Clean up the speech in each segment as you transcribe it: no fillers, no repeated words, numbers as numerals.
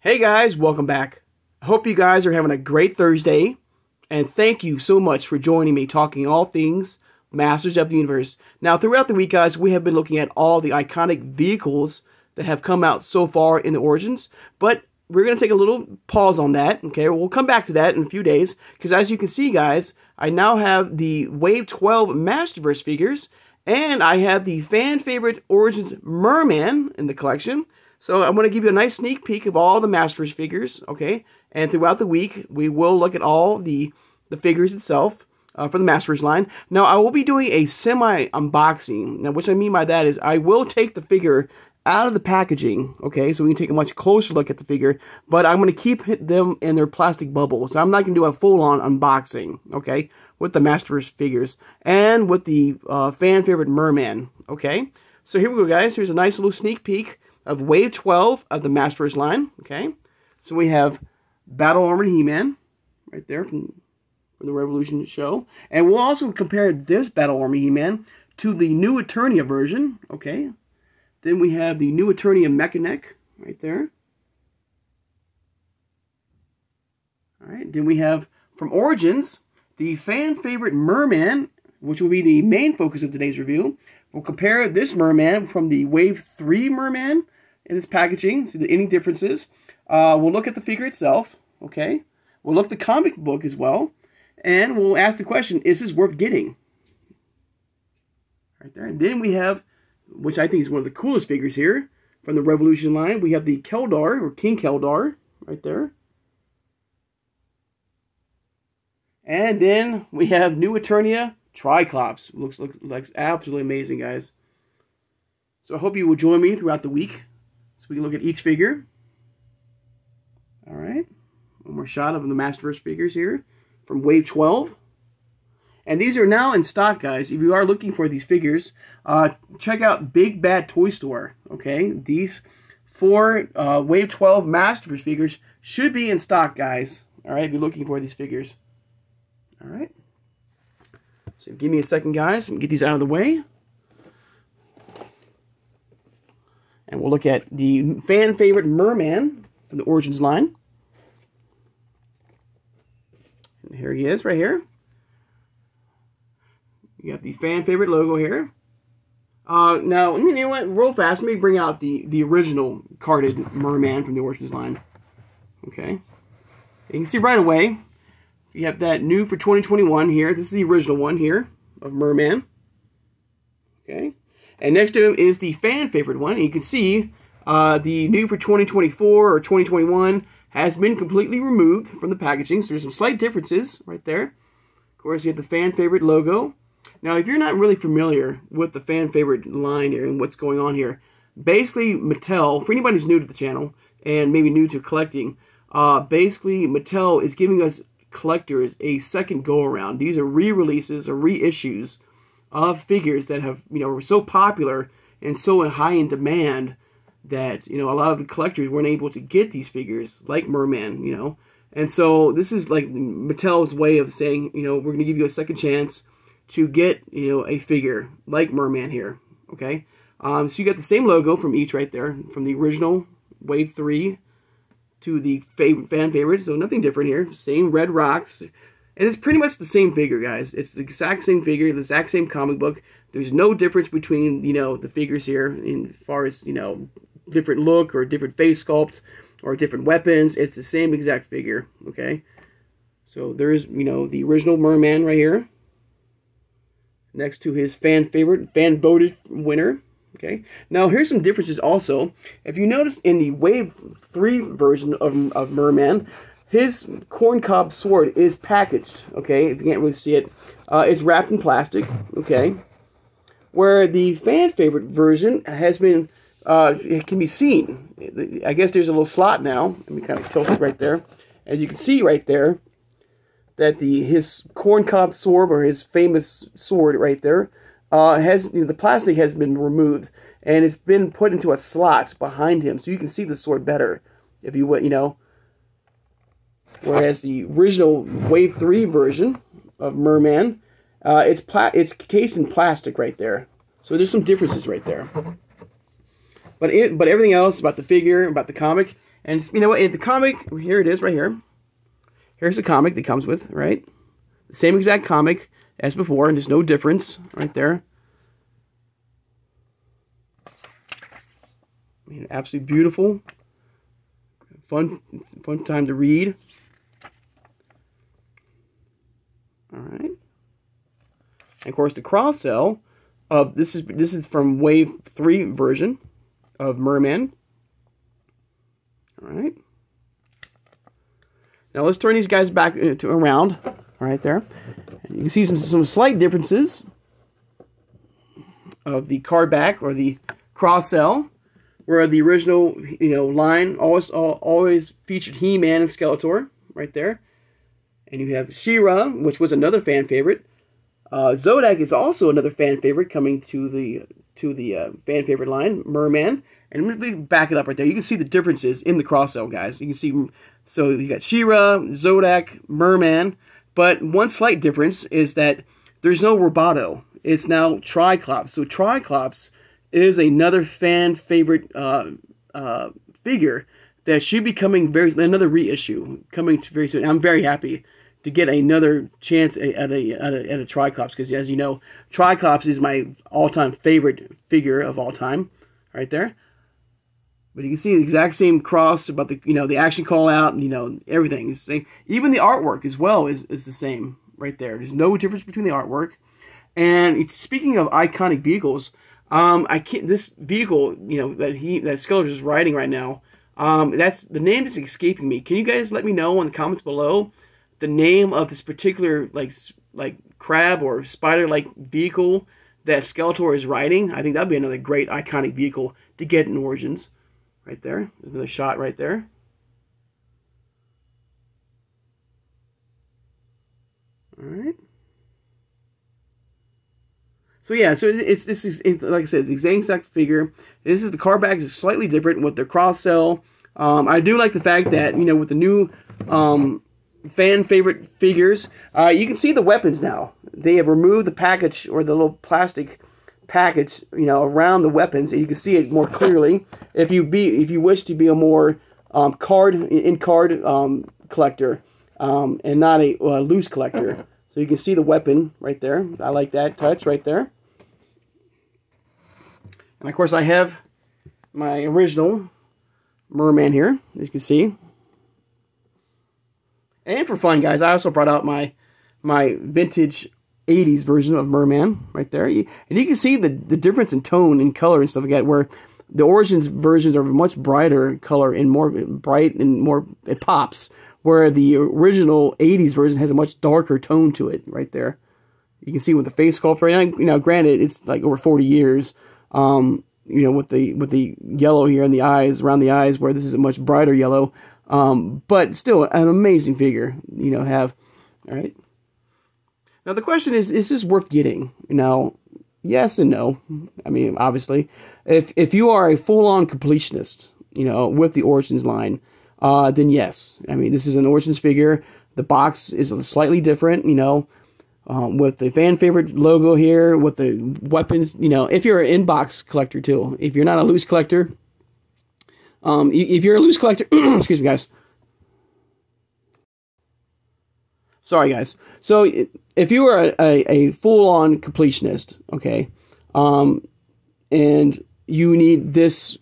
Hey guys, welcome back. I hope you guys are having a great Thursday, and thank you so much for joining me talking all things Masters of the Universe. Now, throughout the week, guys, we have been looking at all the iconic vehicles that have come out so far in the Origins, but we're going to take a little pause on that, okay? We'll come back to that in a few days, because as you can see, guys, I now have the Wave 12 MasterVerse figures, and I have the fan favorite Origins Mer Man in the collection. So I'm going to give you a nice sneak peek of all the MasterVerse figures, okay? And throughout the week, we will look at all the figures itself for the MasterVerse line. Now, I will be doing a semi-unboxing. Now, what I mean by that is I will take the figure out of the packaging, okay? So we can take a much closer look at the figure, but I'm going to keep them in their plastic bubble. So I'm not going to do a full-on unboxing, okay, with the MasterVerse figures and with the fan favorite Mer Man, okay? So here we go, guys. Here's a nice little sneak peek of Wave 12 of the MasterVerse line, okay? So we have Battle Armored He-Man, right there from the Revolution show. And we'll also compare this Battle Armored He-Man to the new Eternia version, okay? Then we have the new Eternia Mechanic, right there. Alright, then we have, from Origins, the fan favorite Mer Man, which will be the main focus of today's review. We'll compare this Mer Man from the Wave 3 Mer Man in its packaging, see any differences. We'll look at the figure itself, okay? We'll look at the comic book as well, and we'll ask the question, is this worth getting? Right there. And then we have, which I think is one of the coolest figures here, from the Revolution line, we have the Keldar, or King Keldar, right there. And then we have new Eternia Triclops. Looks absolutely amazing, guys. So I hope you will join me throughout the week so we can look at each figure. Alright. One more shot of the MasterVerse figures here from Wave 12. And these are now in stock, guys. If you are looking for these figures, check out Big Bad Toy Store. Okay? These 4 Wave 12 MasterVerse figures should be in stock, guys. Alright, if you're looking for these figures. Alright. So give me a second, guys. Get these out of the way. And we'll look at the fan favorite Mer Man from the Origins line. And here he is, right here. You got the fan favorite logo here. Now, you know what? Real fast, let me bring out the original carded Mer Man from the Origins line. Okay. You can see right away, you have that new for 2021 here. This is the original one here of Mer Man. Okay. And next to him is the fan favorite one. And you can see the new for 2024 or 2021 has been completely removed from the packaging. So there's some slight differences right there. Of course, you have the fan favorite logo. Now, if you're not really familiar with the fan favorite line here and what's going on here, basically Mattel, for anybody who's new to the channel and maybe new to collecting, basically Mattel is giving us collectors a second go-around. These are re-releases or reissues of figures that have, were so popular and so high in demand that, a lot of the collectors weren't able to get these figures, like Mer Man, And so this is like Mattel's way of saying, we're going to give you a second chance to get, a figure like Mer Man here, okay? So you got the same logo from each right there, from the original Wave 3 to the fan favorite, so nothing different here. Same red rocks. And it's pretty much the same figure, guys. It's the exact same figure, the exact same comic book. There's no difference between, the figures here as far as, different look or different face sculpt or different weapons. It's the same exact figure, okay? So there's, the original Mer Man right here. Next to his fan favorite, fan voted winner. Okay. Now here's some differences also. If you notice in the Wave 3 version of Mer Man, his corncob sword is packaged. Okay, if you can't really see it, it's wrapped in plastic. Okay, where the fan favorite version has been, it can be seen. I guess there's a little slot now. Let me kind of tilt it right there. As you can see right there, that his corncob sword, or his famous sword right there, the plastic has been removed and it's been put into a slot behind him, so you can see the sword better if you would, Whereas the original Wave 3 version of Mer Man, it's cased in plastic right there. So there's some differences right there. But everything else about the figure, about the comic, and you know what? The comic, here it is, right here. Here's the comic that comes with, right? The same exact comic as before, and there's no difference right there. I mean, absolutely beautiful. Fun time to read. All right. And of course, the cross sell of this is from Wave 3 version of Mer Man. All right. Now let's turn these guys back to around. All right, there. And you can see some slight differences of the card back or the cross sell, where the original line always featured He-Man and Skeletor right there, and you have She-Ra, which was another fan favorite. Zodak is also another fan favorite coming to the fan favorite line, Mer Man. And let me back it up right there. You can see the differences in the cross-sell, guys. You can see, so you got She-Ra, Zodak, Mer Man, but one slight difference is that there's no Roboto. It's now Triclops. So Triclops is another fan favorite figure that should be coming another reissue coming very soon. I'm very happy to get another chance at a Triclops, because as you know, Triclops is my all-time favorite figure of all time, right there. But you can see the exact same cross about the action call out, everything is the same. Even the artwork as well is the same right there. There's no difference between the artwork. And speaking of iconic vehicles, this vehicle that Skeletor is riding right now, that's the name is escaping me. Can you guys let me know in the comments below the name of this particular like crab or spider-like vehicle that Skeletor is riding? I think that'd be another great iconic vehicle to get in Origins. Right there. There's another shot right there. All right. So yeah, so it's like I said, it's the same exact figure. This is the card back is slightly different with the cross sell. I do like the fact that with the new fan favorite figures, you can see the weapons now. They have removed the package or the little plastic package, around the weapons, and you can see it more clearly. If you wish to be a more card collector, and not a loose collector, so you can see the weapon right there. I like that touch right there. And of course, I have my original Mer Man here, as you can see. And for fun, guys, I also brought out my vintage 80s version of Mer Man right there. And you can see the difference in tone and color and stuff like that, where the Origins versions are much brighter color and more bright and more, it pops, where the original 80s version has a much darker tone to it right there. You can see with the face sculpt right now, granted, it's like over 40 years, with the yellow here in the eyes, around the eyes, where this is a much brighter yellow, but still an amazing figure, have, all right? Now, the question is this worth getting? Now, yes and no. I mean, obviously, if you are a full-on completionist, with the Origins line, then yes. I mean, this is an Origins figure. The box is slightly different, with the fan favorite logo here, with the weapons, if you're an in-box collector, too. If you're not a loose collector, if you're a loose collector, excuse me, guys. Sorry, guys. So, if you are a full-on completionist, okay, and you need this,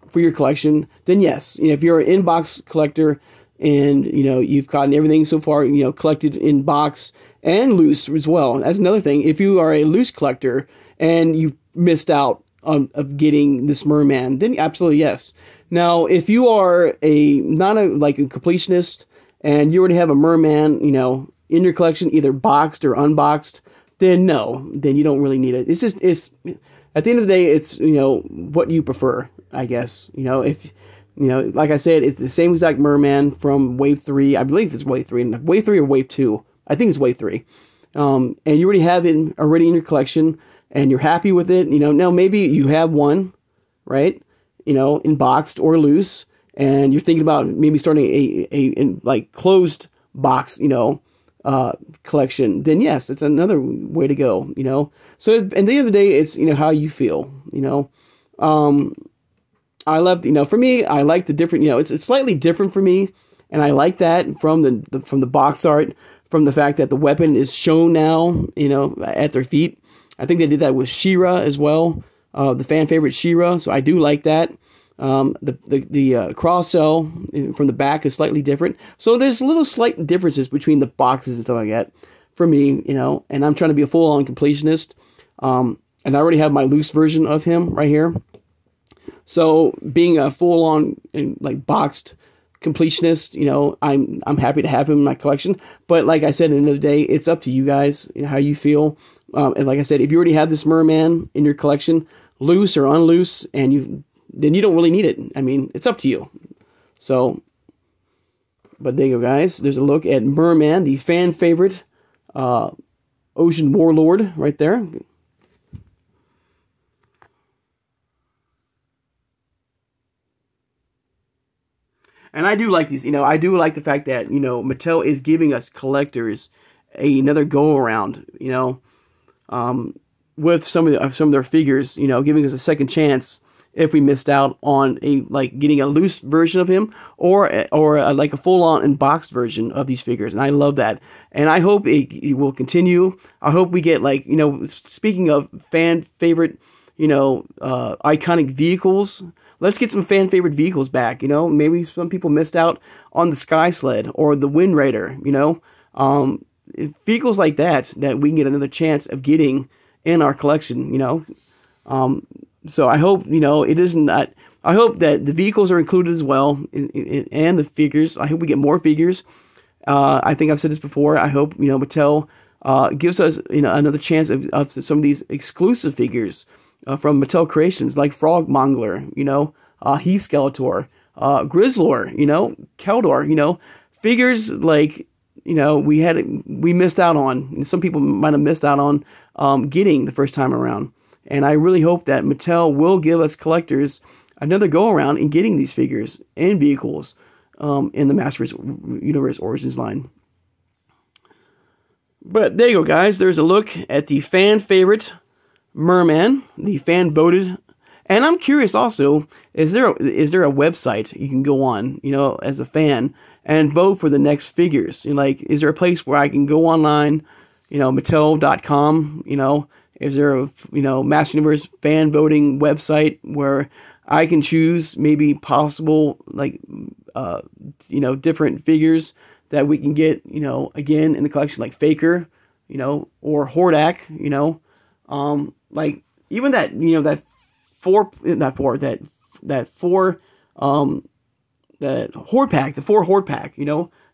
for your collection, then yes. If you're an in-box collector and, you've gotten everything so far, collected in box and loose as well. That's another thing. If you are a loose collector and you missed out of getting this Mer Man, then absolutely yes. Now, if you are not a completionist and you already have a Mer Man, in your collection, either boxed or unboxed, then no, then you don't really need it. It's at the end of the day, it's, what you prefer, I guess. If, like I said, it's the same exact Mer Man from Wave 3. I believe it's Wave 3. Wave 3 or Wave 2. I think it's Wave 3. And you already have it already in your collection, and you're happy with it. Now maybe you have one, right? In boxed or loose, and you're thinking about maybe starting a closed box, collection, then yes, it's another way to go, So at the end of the day, it's, how you feel, I love, for me, I like the different, it's slightly different for me, and I like that from the box art, from the fact that the weapon is shown now, at their feet. I think they did that with She-Ra as well, the fan favorite She-Ra, so I do like that. The cross cell from the back is slightly different, so there's little slight differences between the boxes and stuff like that for me, and I'm trying to be a full-on completionist, and I already have my loose version of him right here. So being a full-on like boxed completionist, I'm happy to have him in my collection. But like I said, at the end of the day, it's up to you guys, how you feel. And like I said, if you already have this merman in your collection, loose or unloose, and then you don't really need it. I mean, it's up to you. So, but there you go, guys. There's a look at Merman, the fan favorite Ocean Warlord right there. And I do like these, I do like the fact that, Mattel is giving us collectors another go-around, with some of their figures, giving us a second chance if we missed out on getting a loose version of him or like a full-on unboxed version of these figures. And I love that. And I hope it will continue. I hope we get, speaking of fan favorite, iconic vehicles, let's get some fan favorite vehicles back. Maybe some people missed out on the Sky Sled or the Wind Raider. Vehicles like that we can get another chance of getting in our collection. So I hope it isn't that. I hope that the vehicles are included as well, and the figures. I hope we get more figures. I think I've said this before. I hope Mattel gives us another chance of some of these exclusive figures. From Mattel Creations, like Frog Mongler, He Skeletor, Grizzlor, Keldor, figures like, we missed out on. Some people might have missed out on getting the first time around. And I really hope that Mattel will give us collectors another go around in getting these figures and vehicles in the MasterVerse Universe Origins line. But there you go, guys. There's a look at the fan favorite Merman, the fan voted, and I'm curious also, is there a website you can go on, as a fan and vote for the next figures? Is there a place where I can go online, Mattel.com, is there a, Master Universe fan voting website where I can choose maybe possible, different figures that we can get, again in the collection, like Faker, or Hordak, even that, that horde pack, the 4 horde pack,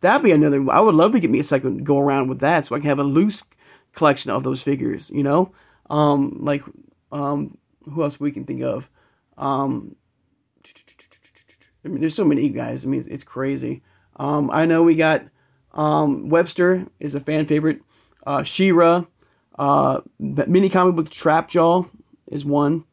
that'd be another. I would love to get me a second go around with that, so I can have a loose collection of those figures. Who else we can think of? There's so many guys. It's crazy. I know we got Webster is a fan favorite. She-Ra. Mini comic book Trapjaw is one.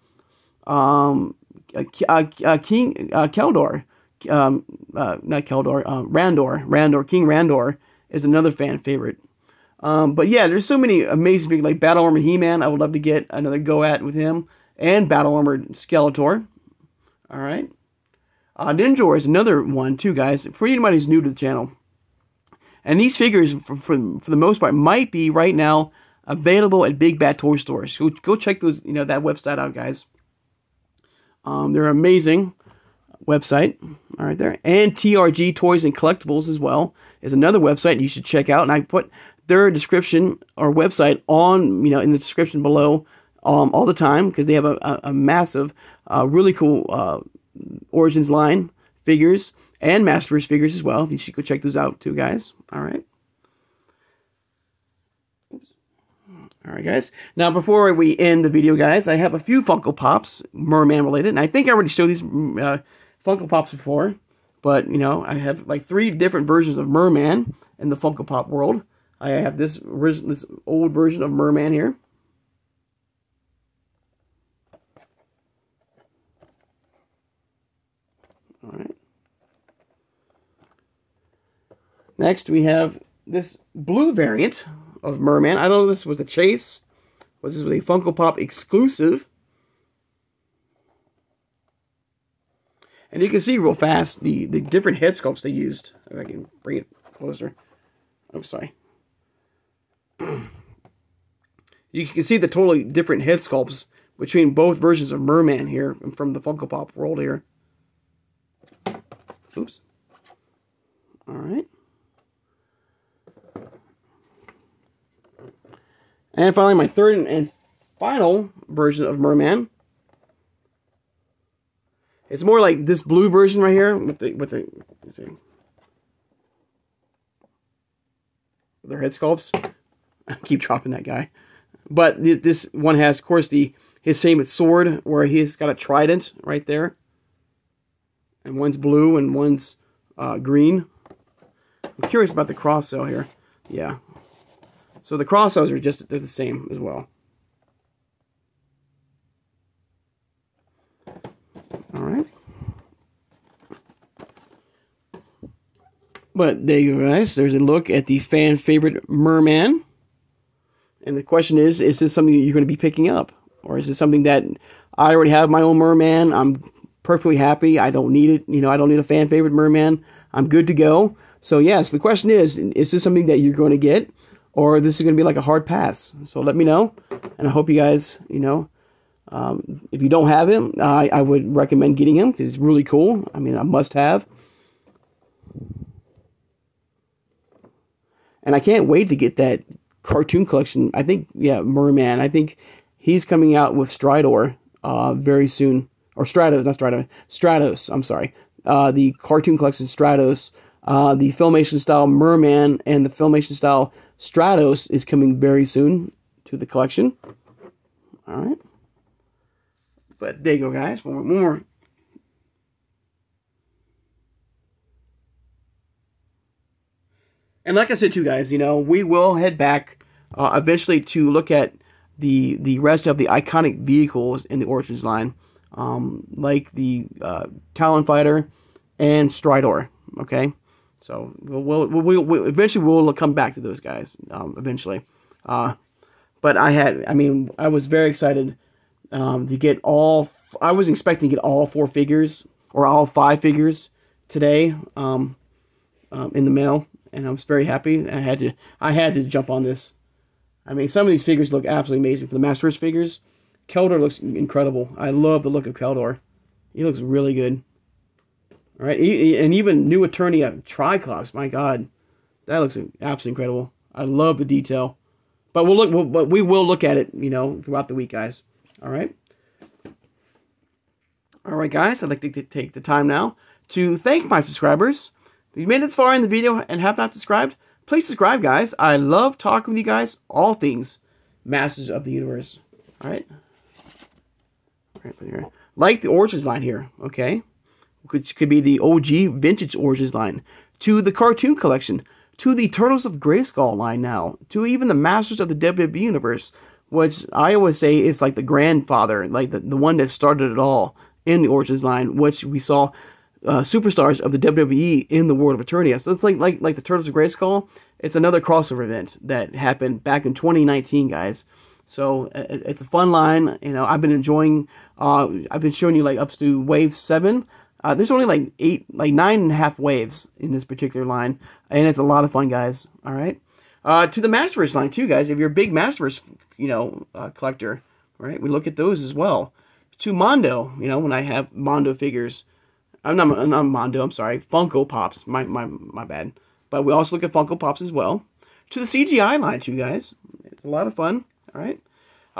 King Keldor, not Keldor, Randor, King Randor is another fan favorite. But yeah, there's so many amazing figures like Battle Armored He-Man. I would love to get another go at with him, and Battle Armored Skeletor. All right, Ninjor is another one too, guys. For anybody who's new to the channel, and these figures for the most part might be right now available at Big Bad Toy Stores. So go check those, that website out, guys. They're an amazing website. All right, there. And TRG Toys and Collectibles as well is another website you should check out. And I put their description or website on, in the description below all the time, because they have a massive, really cool Origins line figures and MasterVerse figures as well. You should go check those out too, guys. All right. Alright, guys. Now, before we end the video, guys, I have a few Funko Pops, Merman related. And I think I already showed these Funko Pops before. But, I have like 3 different versions of Merman in the Funko Pop world. I have this old version of Merman here. Alright. Next, we have this blue variant of Merman. I don't know if this was a chase. Was this a Funko Pop exclusive? And you can see real fast the different head sculpts they used. If I can bring it closer. Oh, sorry. You can see the totally different head sculpts between both versions of Mer Man here from the Funko Pop world here. Oops. Alright. And finally, my third and final version of Mer Man. It's more like this blue version right here with their head sculpts. I keep dropping that guy. But this one has, of course, his famous sword, where he's got a trident right there. And one's blue and one's green. I'm curious about the cross cell here. Yeah. So the cross cells are they're the same as well. Alright. But there you go, guys. There's a look at the fan favorite Mer Man. And the question is this something that you're going to be picking up? Or is this something that I already have my own Mer Man? I'm perfectly happy. I don't need it. You know, I don't need a fan favorite Mer Man. I'm good to go. So, yes, the question is this something that you're going to get? Or this is going to be like a hard pass? So let me know. And I hope you guys, you know, if you don't have him, I would recommend getting him because he's really cool. I mean, a must-have. And I can't wait to get that cartoon collection. I think, yeah, Mer Man. I think he's coming out with Stridor very soon. Or Stratos, not Stridor. Stratos, I'm sorry. The cartoon collection Stratos. The Filmation style Mer Man and the Filmation style Stratos is coming very soon to the collection. Alright. But there you go, guys. One more. And like I said, too, guys, you know, we will head back eventually to look at the rest of the iconic vehicles in the Origins line, like the Talon Fighter and Stridor. Okay, so we'll eventually we'll come back to those guys eventually. But I was very excited to get all. I was expecting to get all 4 figures or all 5 figures today in the mail. And I was very happy. I had to jump on this. I mean, some of these figures look absolutely amazing. For the MasterVerse figures, Keldor looks incredible. I love the look of Keldor. He looks really good. All right, and even new Eternia Triclops. My God, that looks absolutely incredible. I love the detail. But we will look at it, you know, throughout the week, guys. All right. All right, guys. I'd like to take the time now to thank my subscribers. If you've made it this far in the video and have not subscribed, please subscribe, guys. I love talking with you guys, all things Masters of the Universe. All right? All right, put it here. Like the Origins line here, okay? Which could be the OG Vintage Origins line, to the cartoon collection, to the Turtles of Grayskull line now, to even the Masters of the WWE Universe, which I always say is like the grandfather, like the one that started it all in the Origins line, which we saw superstars of the WWE in the world of Eternia. So it's like the Turtles of Grayskull. It's another crossover event that happened back in 2019, guys. So it's a fun line. You know, I've been enjoying. I've been showing you like up to wave 7. There's only like 9.5 waves in this particular line, and it's a lot of fun, guys. All right. To the MasterVerse line too, guys. If you're a big MasterVerse, you know, collector, right? We look at those as well. To Mondo, you know, when I have Mondo figures. I'm not Mondo, I'm sorry. Funko Pops. My bad. But we also look at Funko Pops as well. To the CGI line too, guys. It's a lot of fun. Alright.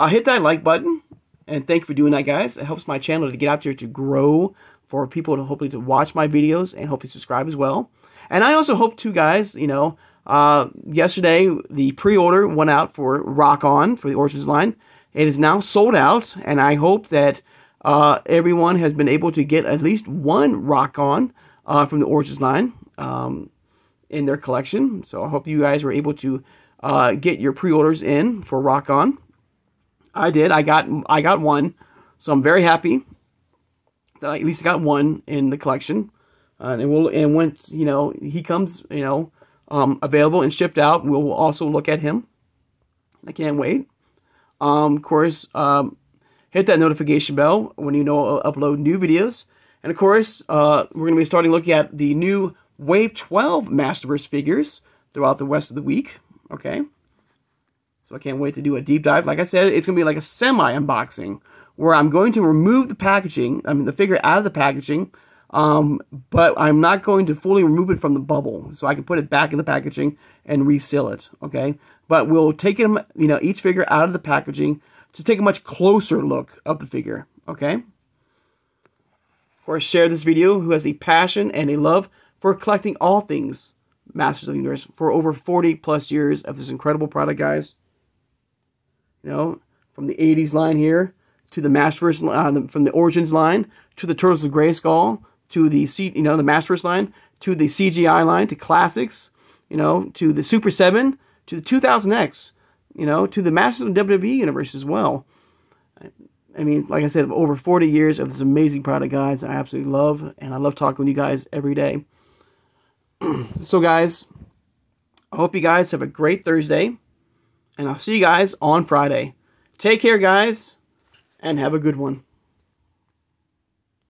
Hit that like button. And thank you for doing that, guys. It helps my channel to get out there to grow. For people to hopefully to watch my videos. And hopefully subscribe as well. And I also hope too, guys, you know, yesterday the pre-order went out for Rock On for the Origins line. It is now sold out. And I hope that everyone has been able to get at least one Rock On from the Origins line in their collection. So I hope you guys were able to get your pre-orders in for Rock On. I did. I got one. So I'm very happy that I at least got one in the collection. And once, you know, he comes, you know, available and shipped out, we'll also look at him. I can't wait. Of course, hit that notification bell when you know I'll upload new videos. And of course, we're going to be starting looking at the new Wave 12 MasterVerse figures throughout the rest of the week. Okay. So I can't wait to do a deep dive. Like I said, it's going to be like a semi-unboxing where I'm going to remove the packaging, the figure out of the packaging, but I'm not going to fully remove it from the bubble. So I can put it back in the packaging and reseal it. Okay. But we'll take it, each figure out of the packaging to take a much closer look of the figure. Okay. Of course, share this video who has a passion and a love for collecting all things Masters of the Universe for over 40 plus years of this incredible product, guys. From the 80s line here to the MasterVerse, from the Origins line to the Turtles of Grayskull to the the MasterVerse line to the CGI line to Classics, to the Super 7 to the 2000X, to the Masters of the WWE Universe as well. I mean, like I said, over 40 years of this amazing product, guys, I absolutely love, and I love talking with you guys every day. So, guys, I hope you guys have a great Thursday, and I'll see you guys on Friday. Take care, guys, and have a good one.